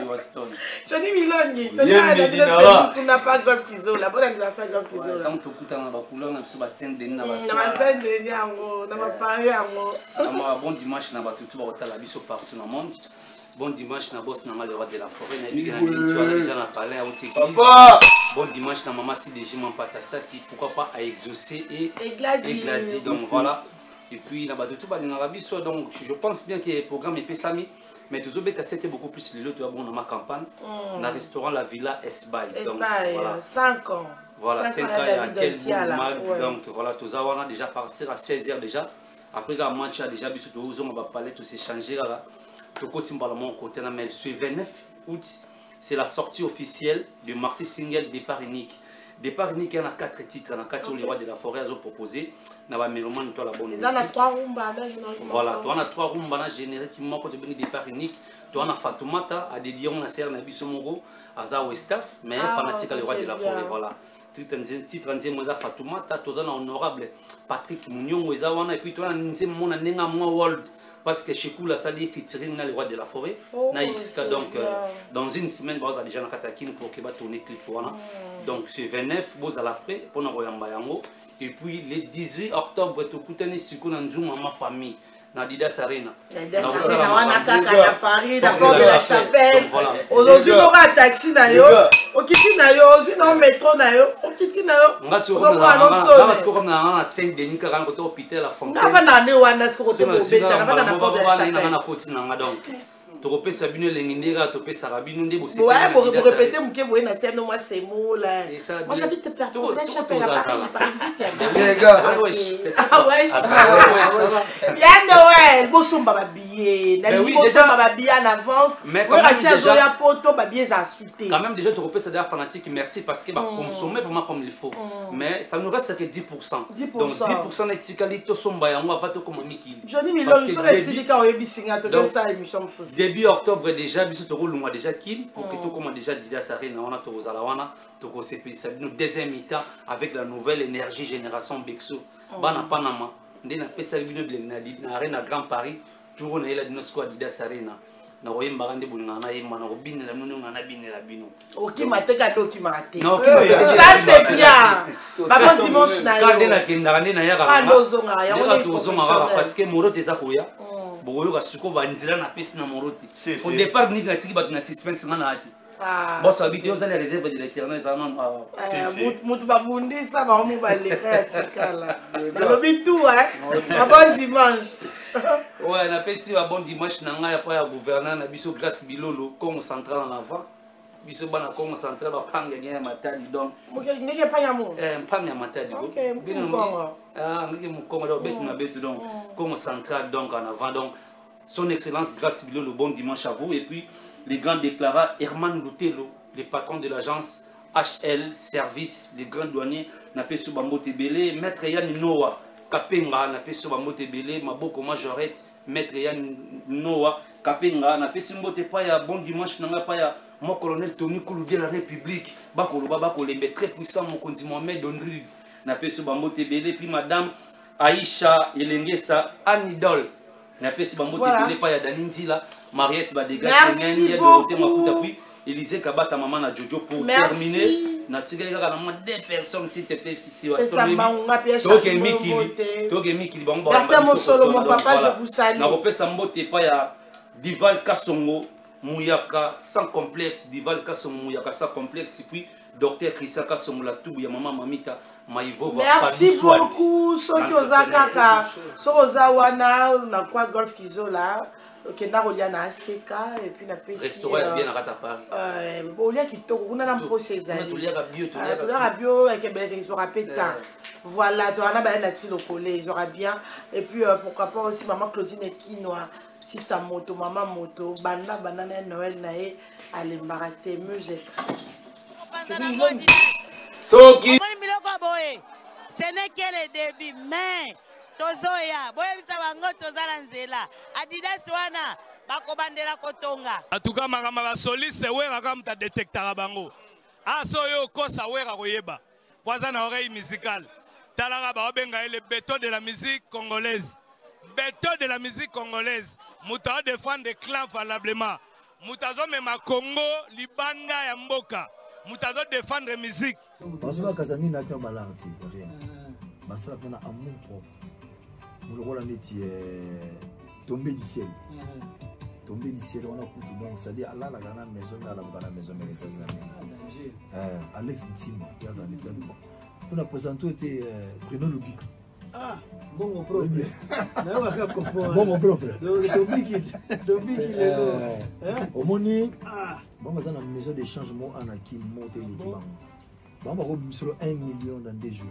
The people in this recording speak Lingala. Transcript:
Waston. Johnny Milongi, tu n'as pas Golf Kizo, la bonne anniversaire Golf Kizo. Quand tu écoutes dans la couleur, on a Saint-Denis, on a Paris, bon dimanche, on a tout la biso partout dans le monde. Bon dimanche, on a boss dans le roi de la forêt. On a déjà parlé à Papa. Bon dimanche, on a maman si déjà m'en patassa qui pourquoi pas à exaucer et Gladi. Donc voilà. Et puis, on a tout dans la biso. Donc je pense bien que le programme est pesami. Mais tous les c'était beaucoup plus le lot dans ma campagne. Dans le restaurant La Villa Esbaï. Donc voilà. 5 ans. Voilà, 5 ans, il y a quel bout. Donc voilà, tous on a déjà partir à 16h déjà. Après, il y a un match déjà, on va parler, tout s'échanger là. Tout côté côté mais le 29 août, c'est la sortie officielle du Marseille Single Départ Unique. Départ Unique, il y a 4 titres, il y a 4 les rois de la forêt à proposer. Il y a Mélomane, toi la bonne musique. Il y a 3 rumbas. Voilà, tu as 3 rumbas génériques qui manquent de Départ Unique. Tu as Fatoumata, à dédier on a serre Nabiso Mogo, Aza Westaf, mais fanatique à les rois de la forêt. Voilà. Titre en disant Fatoumata, tu as honorable Patrick Mounion, et puis tu as un World. Parce que chez Koula, ça dit featuring dans les rois de la forêt. Donc, dans une semaine, vous avez déjà un katakin pour que vous tourner clip. Donc, c'est 29, vous allez après, pour nous envoyer. Et puis, le 18 octobre, vous avez ma famille. Nadidas Arena. Nadidas Arena, on a à Paris, d'abord de la chapelle. Aujourd'hui, on aura un taxi, on quitte on métro, on quitte on va sur la Saint-Denis, on va hôpital la fontaine. On va aller tu repères Sabine Lenginera, tu repères Sarabine, on dit vous répétez moi c'est moi c'est mots là. Moi j'habite te faire pour la chapelle à Paris. C'est ça. Ah ouais. Ya Noël, bossum baba billet, na bossum baba billet en avance. Mais quand même déjà poto baba billet ça insulté. Quand même déjà tu repères ça des fanatiques merci parce que consommer vraiment comme il faut. Mais ça nous reste que 10%. Donc 10% est tikalito somba ya moi va te comme Miki. Johnny Milon sur les syndicats oyebisinga to ça émission début octobre déjà biso to kolungwa déjà kin pour que tout comment déjà Didas Arena on a to zalawana to ko sepisa nous deuxième mi-temps avec la nouvelle énergie génération Bexo bana Panama ndena pesa bino bleng na Arena Grand Paris toujours na ila dino squad Didas Arena na oyemba ngande bulinga na yemba na obinela bino na binela bino OK mateka doki mate ça c'est bien papa dimanche na yo kande na kenda na yaka kando zonga ya on to zonga parce que moro teza koya boyo suko banzira na pesi na moroti au départ ni natiki bat na suspense na ati bon ça vidéo ça les réserves de l'éternel ça non mutu babundi ça ba mu baleka tikala lobi tout bon dimanche ouais na pesi ba bon dimanche na nga ya pa ya gouverneur na biso grâce bilolo comme central en avant biso bana comme central ba panga ngaya matadi donc ngeke panya mo panga matadi bino ngeke mukongo do betu na betu donc comme central donc en avant donc son excellence grâce bilolo bon dimanche à vous et puis les grands déclarats Herman Lutelo le patron de l'agence HL Service les grands douaniers na peso bambo tebele maître Yann Noah Kapenga na peso bambo tebele maboko majorette maître Yann Noah Kapenga na peso mbote pa ya bon dimanche na nga pa ya mon colonel Tony Koulou de la République bakoloba bakolembe très puissant mokonzi Mohamed Ondri na peso bambo tebele puis madame Aïcha Elengesa Anidol na peso bambo tebele pa ya Danindila Mariette va dégager merci beaucoup puis Élisée Kabata maman na Jojo pour terminer na tika kaka na deux personnes s'il te plaît fils wa Miki bango mon papa je vous salue na repesa mbote pa ya Dival Kasongo Mouyaka sans complexe Dival Kasongo Mouyaka sans complexe puis docteur Christian Kasongo la tubu ya maman Mamita Maivo va merci beaucoup soki oza kaka soki oza wana na kwa Golf Kizo là OK na rolia na ACK et puis na pesi restaurant bien à Paris olia kitoko kuna na procès ali tolia bio avec belle ils aura pétant voilà tu ana ba na tilo collé ils aura bien et puis pourquoi pas aussi maman Claudine Ekinoa sister moto maman moto banda banana Noël nae ale mbarate musée soki ce n'est que le début mais tozoya boyebisa bango tozala nzela Adidas wana bakobandela kotonga en tout cas makamaka soliste wera kama ta détectera bango asoyo kosa wera koyeba poza na oreille musicale talaka ba benga le béton de la musique congolaise béton de la musique congolaise muta défendre des clans valablement Mutazo mema Congo libanda ya mboka. Mutazo défendre musique. Parce que Kazami n'a qu'un balanti, rien. Masala pena amour propre. Nous le métier tombé du ciel. Tombé du ciel, on a coutu donc c'est-à-dire là la grande maison là la maison mais ça danger. Alex Tim, il y a un état. On a présenté était Bruno Lubic. Ah, bon mon propre. Bon mon propre. Tombé qui est au moni. Bon dans la maison de changement en acquis monter les bancs. Bon, on va sur 1 million dans 2 jours.